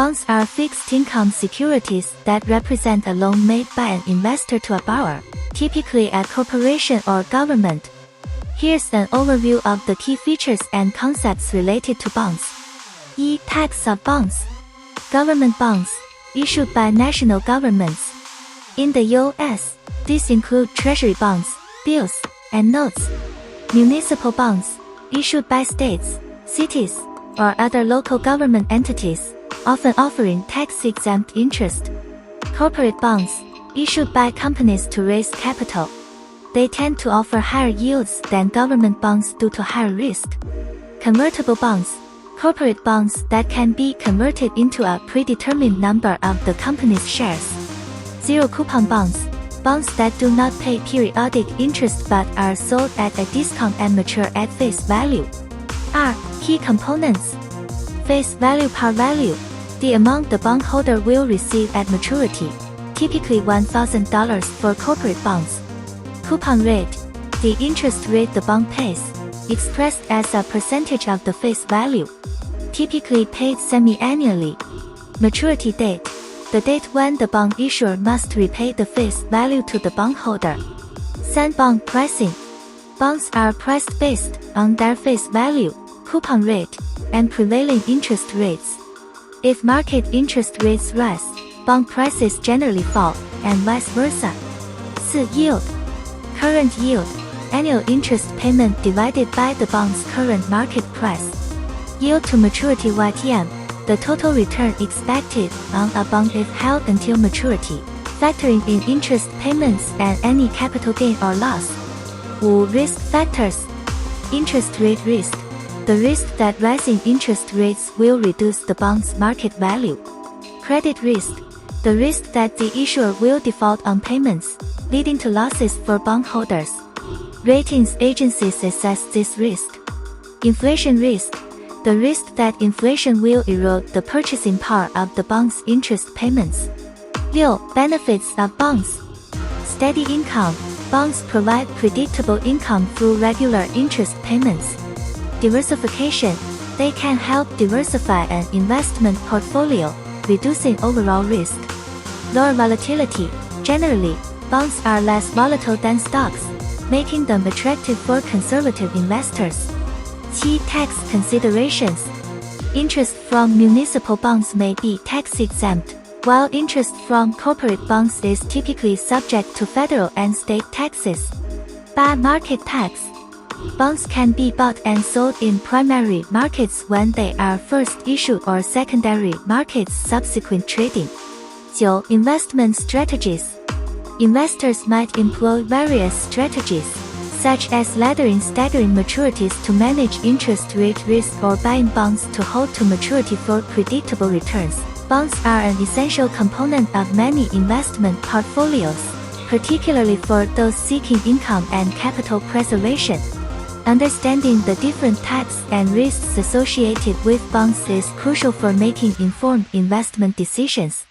Bonds are fixed income securities that represent a loan made by an investor to a borrower, typically a corporation or government. Here's an overview of the key features and concepts related to bonds. Types of bonds. Government bonds, issued by national governments. In the U.S., these include treasury bonds, bills, and notes. Municipal bonds, issued by states, cities, or other local government entities, often offering tax-exempt interest. Corporate bonds, issued by companies to raise capital. They tend to offer higher yields than government bonds due to higher risk. Convertible bonds, corporate bonds that can be converted into a predetermined number of the company's shares. Zero-coupon bonds, bonds that do not pay periodic interest but are sold at a discount and mature at face value. Key components. Face value. Par value, the amount the bondholder will receive at maturity, typically $1,000 for corporate bonds. Coupon rate, the interest rate the bond pays, expressed as a percentage of the face value, typically paid semi-annually. Maturity date, the date when the bond issuer must repay the face value to the bondholder. Bond pricing. Bonds are priced based on their face value, coupon rate, and prevailing interest rates. If market interest rates rise, bond prices generally fall, and vice versa. Yield. Current yield, annual interest payment divided by the bond's current market price. Yield to maturity. YTM, the total return expected on a bond if held until maturity, factoring in interest payments and any capital gain or loss. Risk factors. Interest rate risk, the risk that rising interest rates will reduce the bond's market value. Credit risk, the risk that the issuer will default on payments, leading to losses for bondholders. Ratings agencies assess this risk. Inflation risk, the risk that inflation will erode the purchasing power of the bond's interest payments. Benefits of bonds. Steady income, bonds provide predictable income through regular interest payments. Diversification, they can help diversify an investment portfolio, reducing overall risk. Lower volatility, generally, bonds are less volatile than stocks, making them attractive for conservative investors. Key tax considerations. Interest from municipal bonds may be tax-exempt, while interest from corporate bonds is typically subject to federal and state taxes. Market tax. Bonds can be bought and sold in primary markets when they are first issued or secondary markets subsequent trading. Investment strategies. Investors might employ various strategies, such as laddering staggering maturities to manage interest rate risk or buying bonds to hold to maturity for predictable returns. Bonds are an essential component of many investment portfolios, particularly for those seeking income and capital preservation. Understanding the different types and risks associated with bonds is crucial for making informed investment decisions.